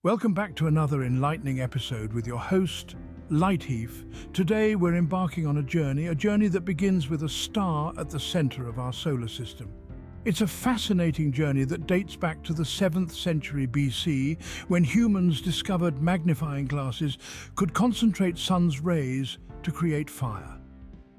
Welcome back to another enlightening episode with your host, Lighthief. Today we're embarking on a journey that begins with a star at the center of our solar system. It's a fascinating journey that dates back to the 7th century BC, when humans discovered magnifying glasses could concentrate sun's rays to create fire.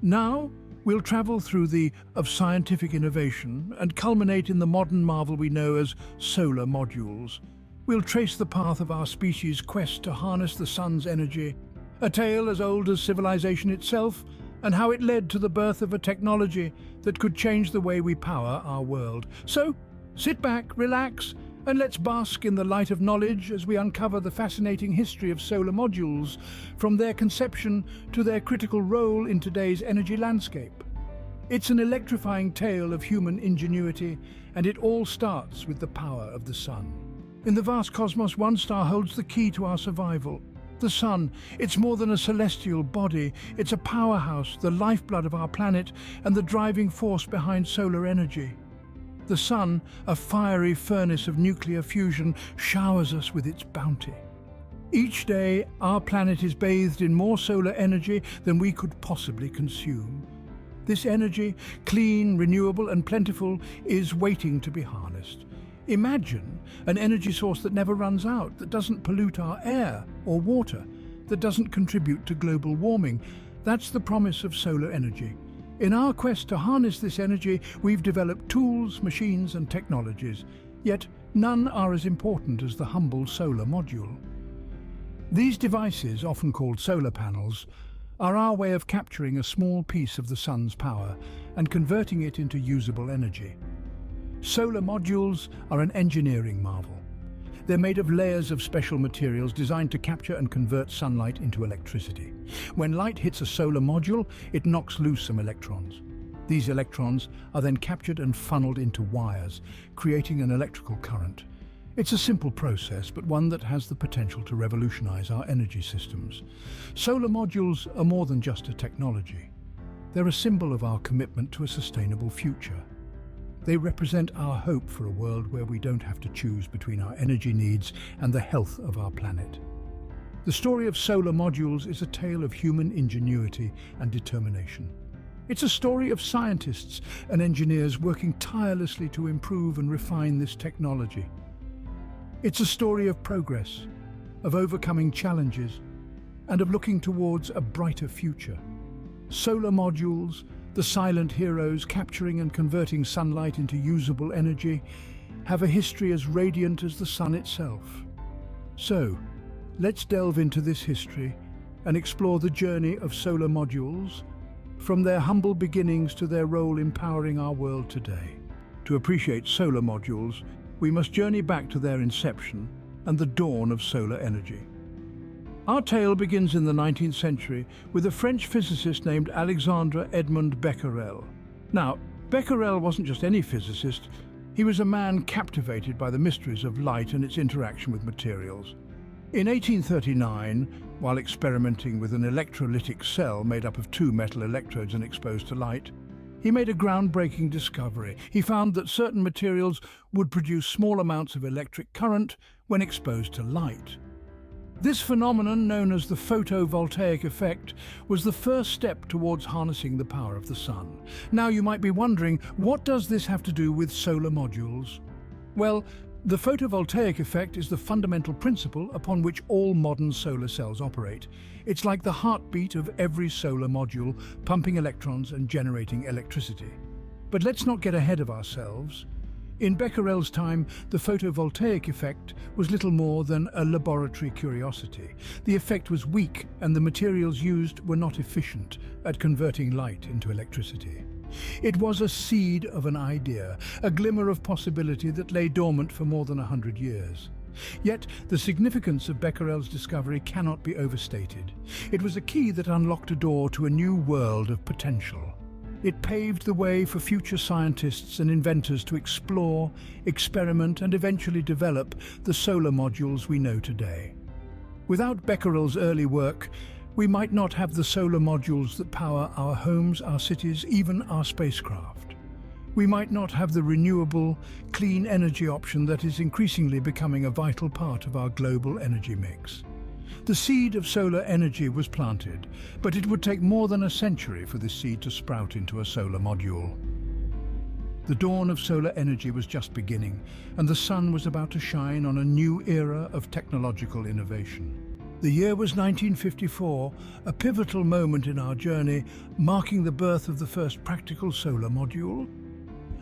Now, we'll travel through of scientific innovation and culminate in the modern marvel we know as solar modules. We'll trace the path of our species' quest to harness the sun's energy, a tale as old as civilization itself, and how it led to the birth of a technology that could change the way we power our world. So, sit back, relax, and let's bask in the light of knowledge as we uncover the fascinating history of solar modules, from their conception to their critical role in today's energy landscape. It's an electrifying tale of human ingenuity, and it all starts with the power of the sun. In the vast cosmos, one star holds the key to our survival. The sun, it's more than a celestial body. It's a powerhouse, the lifeblood of our planet, and the driving force behind solar energy. The sun, a fiery furnace of nuclear fusion, showers us with its bounty. Each day, our planet is bathed in more solar energy than we could possibly consume. This energy, clean, renewable, and plentiful, is waiting to be harnessed. Imagine an energy source that never runs out, that doesn't pollute our air or water, that doesn't contribute to global warming. That's the promise of solar energy. In our quest to harness this energy, we've developed tools, machines, and technologies, yet none are as important as the humble solar module. These devices, often called solar panels, are our way of capturing a small piece of the sun's power and converting it into usable energy. Solar modules are an engineering marvel. They're made of layers of special materials designed to capture and convert sunlight into electricity. When light hits a solar module, it knocks loose some electrons. These electrons are then captured and funneled into wires, creating an electrical current. It's a simple process, but one that has the potential to revolutionize our energy systems. Solar modules are more than just a technology. They're a symbol of our commitment to a sustainable future. They represent our hope for a world where we don't have to choose between our energy needs and the health of our planet. The story of solar modules is a tale of human ingenuity and determination. It's a story of scientists and engineers working tirelessly to improve and refine this technology. It's a story of progress, of overcoming challenges, and of looking towards a brighter future. Solar modules, the silent heroes capturing and converting sunlight into usable energy, have a history as radiant as the sun itself. So, let's delve into this history and explore the journey of solar modules, from their humble beginnings to their role in powering our world today. To appreciate solar modules, we must journey back to their inception and the dawn of solar energy. Our tale begins in the 19th century with a French physicist named Alexandre Edmond Becquerel. Now, Becquerel wasn't just any physicist. He was a man captivated by the mysteries of light and its interaction with materials. In 1839, while experimenting with an electrolytic cell made up of two metal electrodes and exposed to light, he made a groundbreaking discovery. He found that certain materials would produce small amounts of electric current when exposed to light. This phenomenon, known as the photovoltaic effect, was the first step towards harnessing the power of the sun. Now you might be wondering, what does this have to do with solar modules? Well, the photovoltaic effect is the fundamental principle upon which all modern solar cells operate. It's like the heartbeat of every solar module, pumping electrons and generating electricity. But let's not get ahead of ourselves. In Becquerel's time, the photovoltaic effect was little more than a laboratory curiosity. The effect was weak, and the materials used were not efficient at converting light into electricity. It was a seed of an idea, a glimmer of possibility that lay dormant for more than 100 years. Yet, the significance of Becquerel's discovery cannot be overstated. It was a key that unlocked a door to a new world of potential. It paved the way for future scientists and inventors to explore, experiment, and eventually develop the solar modules we know today. Without Becquerel's early work, we might not have the solar modules that power our homes, our cities, even our spacecraft. we might not have the renewable, clean energy option that is increasingly becoming a vital part of our global energy mix. The seed of solar energy was planted, but it would take more than a century for this seed to sprout into a solar module. The dawn of solar energy was just beginning, and the sun was about to shine on a new era of technological innovation. The year was 1954, a pivotal moment in our journey, marking the birth of the first practical solar module.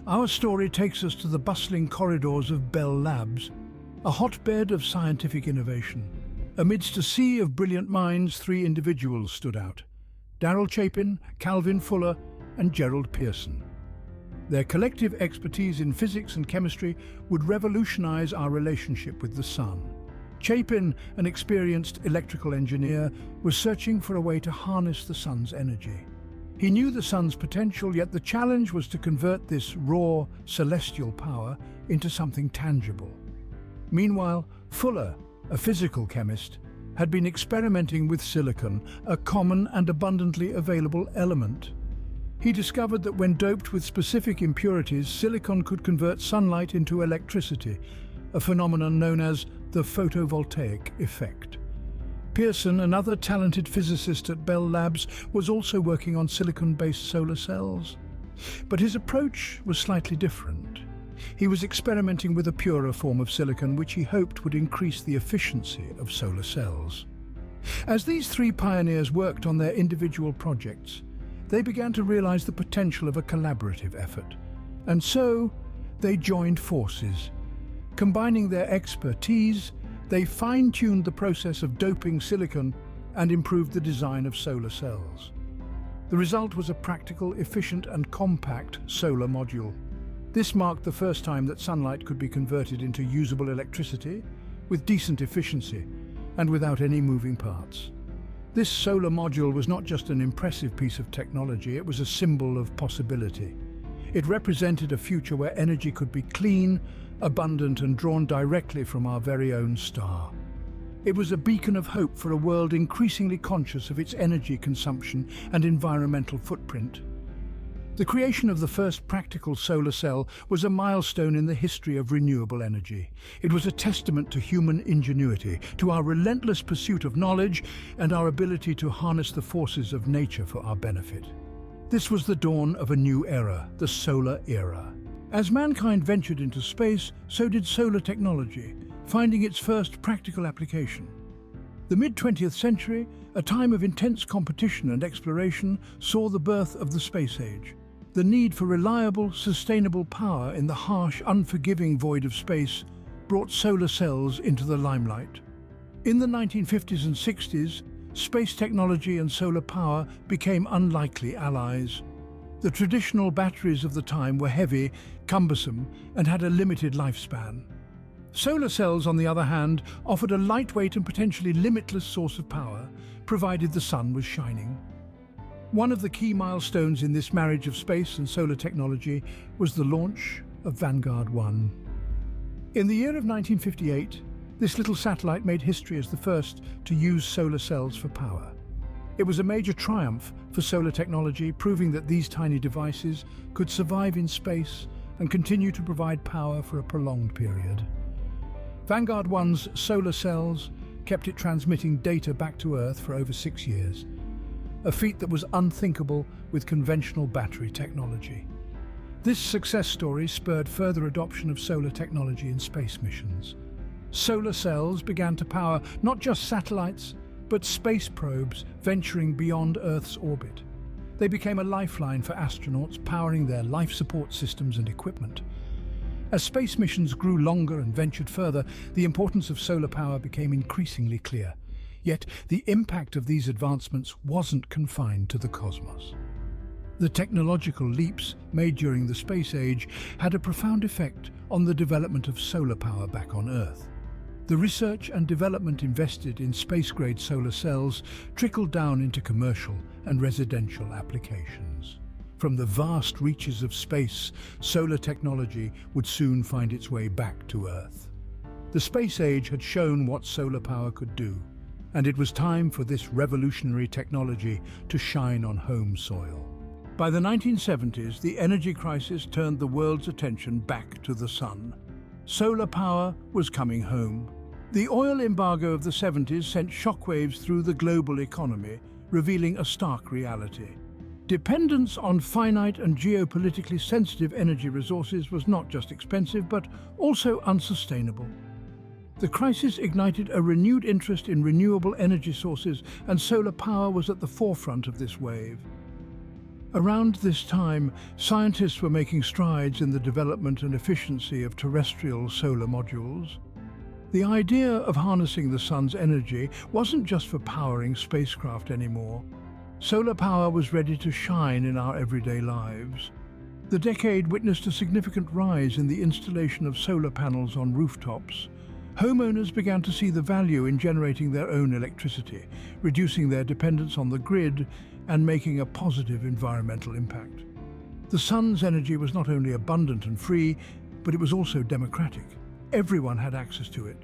Our story takes us to the bustling corridors of Bell Labs, a hotbed of scientific innovation. Amidst a sea of brilliant minds, three individuals stood out: Darrell Chapin, Calvin Fuller, and Gerald Pearson. Their collective expertise in physics and chemistry would revolutionize our relationship with the sun. Chapin, an experienced electrical engineer, was searching for a way to harness the sun's energy. He knew the sun's potential, yet the challenge was to convert this raw, celestial power into something tangible. Meanwhile, Fuller, a physical chemist, had been experimenting with silicon, a common and abundantly available element. He discovered that when doped with specific impurities, silicon could convert sunlight into electricity, a phenomenon known as the photovoltaic effect. Pearson, another talented physicist at Bell Labs, was also working on silicon-based solar cells. But his approach was slightly different. He was experimenting with a purer form of silicon which he hoped would increase the efficiency of solar cells. As these three pioneers worked on their individual projects, they began to realize the potential of a collaborative effort. And so, they joined forces. Combining their expertise, they fine-tuned the process of doping silicon and improved the design of solar cells. The result was a practical, efficient and compact solar module. This marked the first time that sunlight could be converted into usable electricity with decent efficiency and without any moving parts. This solar module was not just an impressive piece of technology, it was a symbol of possibility. It represented a future where energy could be clean, abundant and drawn directly from our very own star. It was a beacon of hope for a world increasingly conscious of its energy consumption and environmental footprint. The creation of the first practical solar cell was a milestone in the history of renewable energy. It was a testament to human ingenuity, to our relentless pursuit of knowledge and our ability to harness the forces of nature for our benefit. This was the dawn of a new era, the solar era. As mankind ventured into space, so did solar technology, finding its first practical application. The mid-20th century, a time of intense competition and exploration, saw the birth of the space age. The need for reliable, sustainable power in the harsh, unforgiving void of space brought solar cells into the limelight. In the 1950s and 60s, space technology and solar power became unlikely allies. The traditional batteries of the time were heavy, cumbersome, and had a limited lifespan. Solar cells, on the other hand, offered a lightweight and potentially limitless source of power, provided the sun was shining. One of the key milestones in this marriage of space and solar technology was the launch of Vanguard 1. In the year of 1958, this little satellite made history as the first to use solar cells for power. It was a major triumph for solar technology, proving that these tiny devices could survive in space and continue to provide power for a prolonged period. Vanguard 1's solar cells kept it transmitting data back to Earth for over 6 years, a feat that was unthinkable with conventional battery technology. This success story spurred further adoption of solar technology in space missions. Solar cells began to power not just satellites, but space probes venturing beyond Earth's orbit. They became a lifeline for astronauts, powering their life support systems and equipment. As space missions grew longer and ventured further, the importance of solar power became increasingly clear. Yet, the impact of these advancements wasn't confined to the cosmos. The technological leaps made during the space age had a profound effect on the development of solar power back on Earth. The research and development invested in space-grade solar cells trickled down into commercial and residential applications. From the vast reaches of space, solar technology would soon find its way back to Earth. The space age had shown what solar power could do, and it was time for this revolutionary technology to shine on home soil. By the 1970s, the energy crisis turned the world's attention back to the sun. Solar power was coming home. The oil embargo of the 70s sent shockwaves through the global economy, revealing a stark reality. Dependence on finite and geopolitically sensitive energy resources was not just expensive, but also unsustainable. The crisis ignited a renewed interest in renewable energy sources, and solar power was at the forefront of this wave. Around this time, scientists were making strides in the development and efficiency of terrestrial solar modules. The idea of harnessing the sun's energy wasn't just for powering spacecraft anymore. Solar power was ready to shine in our everyday lives. The decade witnessed a significant rise in the installation of solar panels on rooftops. Homeowners began to see the value in generating their own electricity, reducing their dependence on the grid and making a positive environmental impact. The sun's energy was not only abundant and free, but it was also democratic. Everyone had access to it.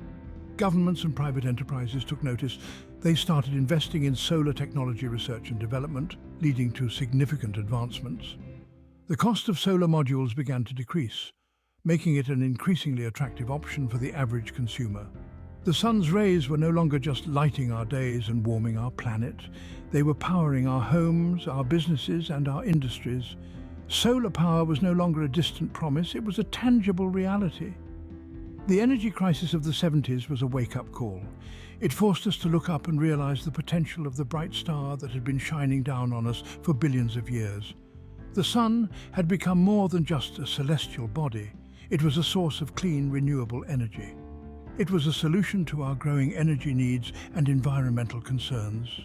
Governments and private enterprises took notice. They started investing in solar technology research and development, leading to significant advancements. The cost of solar modules began to decrease, making it an increasingly attractive option for the average consumer. The sun's rays were no longer just lighting our days and warming our planet. They were powering our homes, our businesses, and our industries. Solar power was no longer a distant promise, it was a tangible reality. The energy crisis of the 70s was a wake-up call. It forced us to look up and realize the potential of the bright star that had been shining down on us for billions of years. The sun had become more than just a celestial body. It was a source of clean, renewable energy. It was a solution to our growing energy needs and environmental concerns.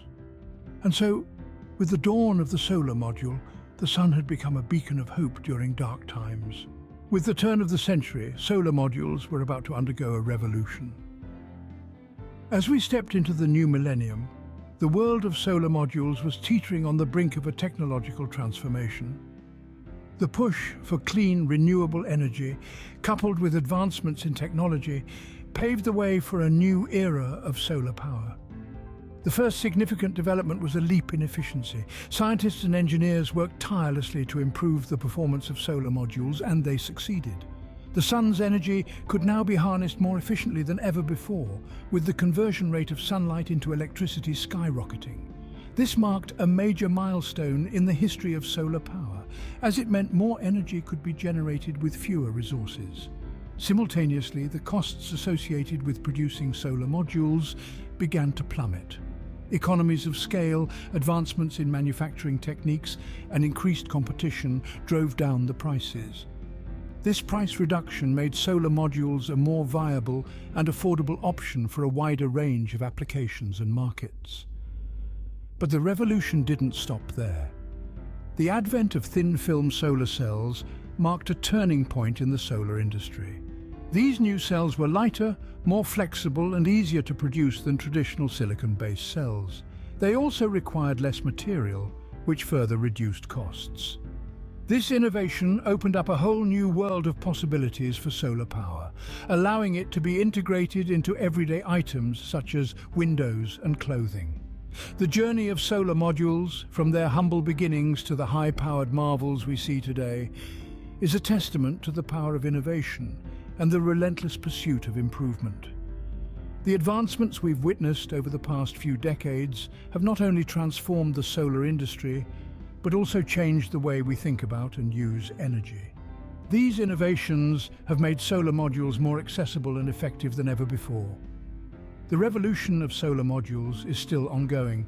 And so, with the dawn of the solar module, the sun had become a beacon of hope during dark times. With the turn of the century, solar modules were about to undergo a revolution. As we stepped into the new millennium, the world of solar modules was teetering on the brink of a technological transformation. The push for clean, renewable energy, coupled with advancements in technology, paved the way for a new era of solar power. The first significant development was a leap in efficiency. Scientists and engineers worked tirelessly to improve the performance of solar modules, and they succeeded. The sun's energy could now be harnessed more efficiently than ever before, with the conversion rate of sunlight into electricity skyrocketing. This marked a major milestone in the history of solar power, as it meant more energy could be generated with fewer resources. Simultaneously, the costs associated with producing solar modules began to plummet. Economies of scale, advancements in manufacturing techniques, and increased competition drove down the prices. This price reduction made solar modules a more viable and affordable option for a wider range of applications and markets. But the revolution didn't stop there. The advent of thin-film solar cells marked a turning point in the solar industry. These new cells were lighter, more flexible, and easier to produce than traditional silicon-based cells. They also required less material, which further reduced costs. This innovation opened up a whole new world of possibilities for solar power, allowing it to be integrated into everyday items such as windows and clothing. The journey of solar modules, from their humble beginnings to the high-powered marvels we see today, is a testament to the power of innovation and the relentless pursuit of improvement. The advancements we've witnessed over the past few decades have not only transformed the solar industry, but also changed the way we think about and use energy. These innovations have made solar modules more accessible and effective than ever before. The revolution of solar modules is still ongoing,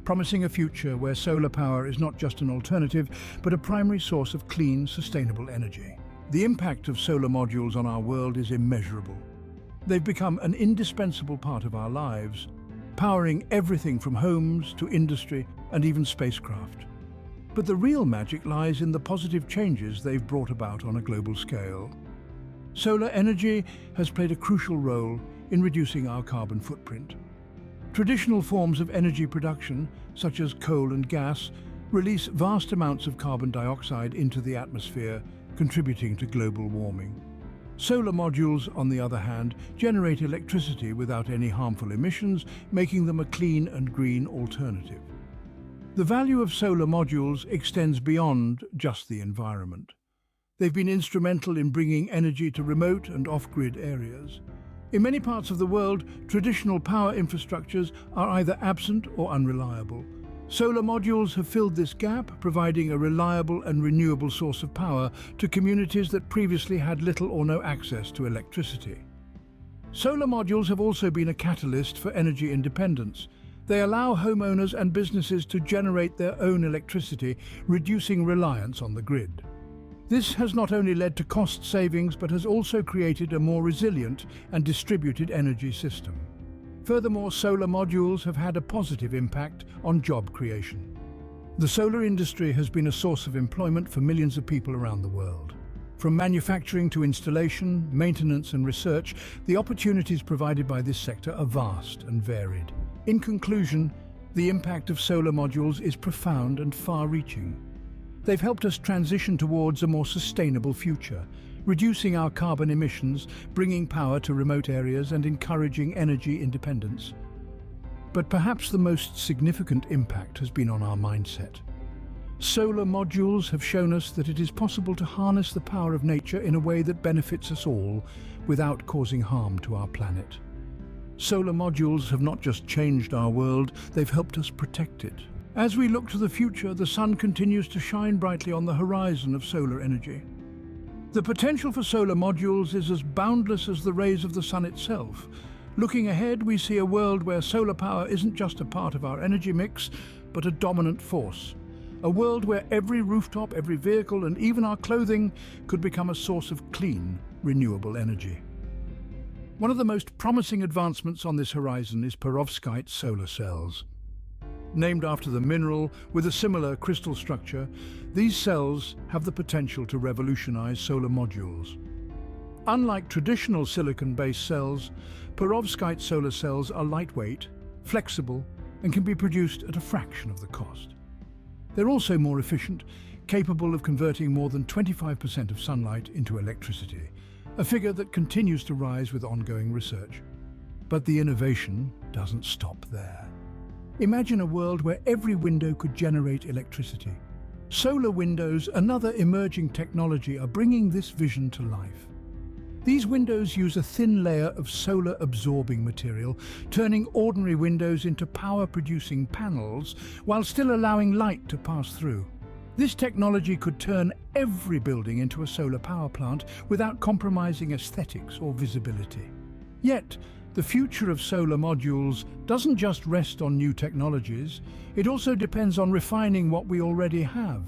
promising a future where solar power is not just an alternative, but a primary source of clean, sustainable energy. The impact of solar modules on our world is immeasurable. They've become an indispensable part of our lives, powering everything from homes to industry and even spacecraft. But the real magic lies in the positive changes they've brought about on a global scale. Solar energy has played a crucial role in reducing our carbon footprint. Traditional forms of energy production, such as coal and gas, release vast amounts of carbon dioxide into the atmosphere, contributing to global warming. Solar modules, on the other hand, generate electricity without any harmful emissions, making them a clean and green alternative. The value of solar modules extends beyond just the environment. They've been instrumental in bringing energy to remote and off-grid areas. In many parts of the world, traditional power infrastructures are either absent or unreliable. Solar modules have filled this gap, providing a reliable and renewable source of power to communities that previously had little or no access to electricity. Solar modules have also been a catalyst for energy independence. They allow homeowners and businesses to generate their own electricity, reducing reliance on the grid. This has not only led to cost savings, but has also created a more resilient and distributed energy system. Furthermore, solar modules have had a positive impact on job creation. The solar industry has been a source of employment for millions of people around the world. From manufacturing to installation, maintenance and research, the opportunities provided by this sector are vast and varied. In conclusion, the impact of solar modules is profound and far-reaching. They've helped us transition towards a more sustainable future, reducing our carbon emissions, bringing power to remote areas and encouraging energy independence. But perhaps the most significant impact has been on our mindset. Solar modules have shown us that it is possible to harness the power of nature in a way that benefits us all without causing harm to our planet. Solar modules have not just changed our world, they've helped us protect it. As we look to the future, the sun continues to shine brightly on the horizon of solar energy. The potential for solar modules is as boundless as the rays of the sun itself. Looking ahead, we see a world where solar power isn't just a part of our energy mix, but a dominant force. A world where every rooftop, every vehicle, and even our clothing could become a source of clean, renewable energy. One of the most promising advancements on this horizon is perovskite solar cells. Named after the mineral with a similar crystal structure, these cells have the potential to revolutionize solar modules. Unlike traditional silicon-based cells, perovskite solar cells are lightweight, flexible, and can be produced at a fraction of the cost. They're also more efficient, capable of converting more than 25% of sunlight into electricity, a figure that continues to rise with ongoing research. But the innovation doesn't stop there. Imagine a world where every window could generate electricity. Solar windows, another emerging technology, are bringing this vision to life. These windows use a thin layer of solar-absorbing material, turning ordinary windows into power-producing panels while still allowing light to pass through. This technology could turn every building into a solar power plant without compromising aesthetics or visibility. Yet, the future of solar modules doesn't just rest on new technologies, it also depends on refining what we already have.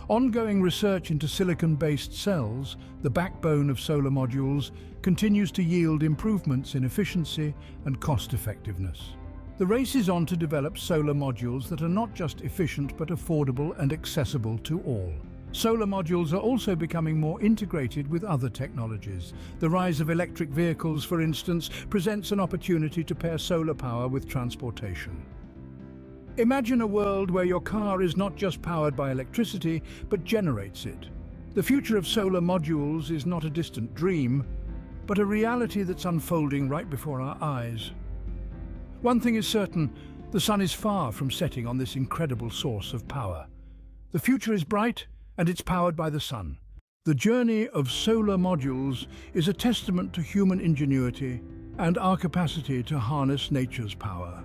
Ongoing research into silicon-based cells, the backbone of solar modules, continues to yield improvements in efficiency and cost-effectiveness. The race is on to develop solar modules that are not just efficient but affordable and accessible to all. Solar modules are also becoming more integrated with other technologies. The rise of electric vehicles, for instance, presents an opportunity to pair solar power with transportation. Imagine a world where your car is not just powered by electricity, but generates it. The future of solar modules is not a distant dream, but a reality that's unfolding right before our eyes. One thing is certain, the sun is far from setting on this incredible source of power. The future is bright, and it's powered by the sun. The journey of solar modules is a testament to human ingenuity and our capacity to harness nature's power.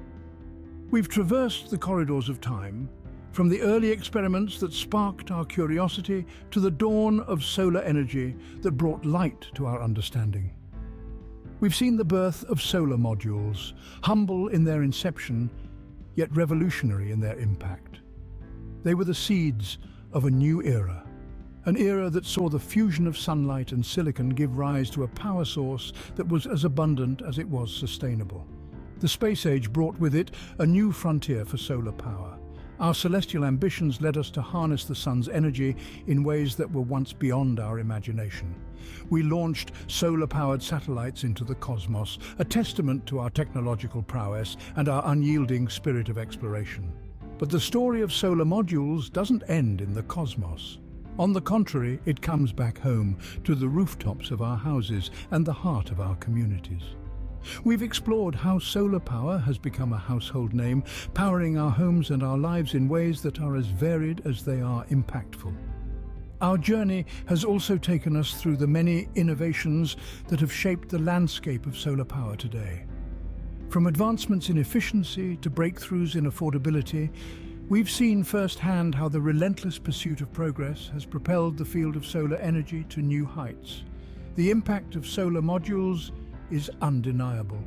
We've traversed the corridors of time, from the early experiments that sparked our curiosity to the dawn of solar energy that brought light to our understanding. We've seen the birth of solar modules, humble in their inception, yet revolutionary in their impact. They were the seeds of a new era, an era that saw the fusion of sunlight and silicon give rise to a power source that was as abundant as it was sustainable. The space age brought with it a new frontier for solar power. Our celestial ambitions led us to harness the sun's energy in ways that were once beyond our imagination. We launched solar-powered satellites into the cosmos, a testament to our technological prowess and our unyielding spirit of exploration. But the story of solar modules doesn't end in the cosmos. On the contrary, it comes back home to the rooftops of our houses and the heart of our communities. We've explored how solar power has become a household name, powering our homes and our lives in ways that are as varied as they are impactful. Our journey has also taken us through the many innovations that have shaped the landscape of solar power today. From advancements in efficiency to breakthroughs in affordability, we've seen firsthand how the relentless pursuit of progress has propelled the field of solar energy to new heights. The impact of solar modules is undeniable.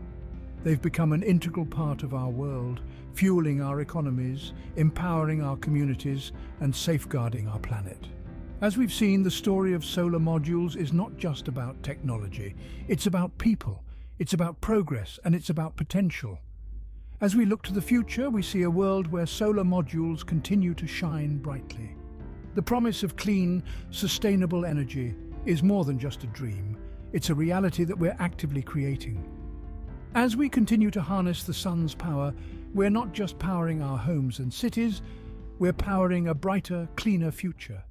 They've become an integral part of our world, fueling our economies, empowering our communities, and safeguarding our planet. As we've seen, the story of solar modules is not just about technology. It's about people, it's about progress, and it's about potential. As we look to the future, we see a world where solar modules continue to shine brightly. The promise of clean, sustainable energy is more than just a dream. It's a reality that we're actively creating. As we continue to harness the sun's power, we're not just powering our homes and cities, we're powering a brighter, cleaner future.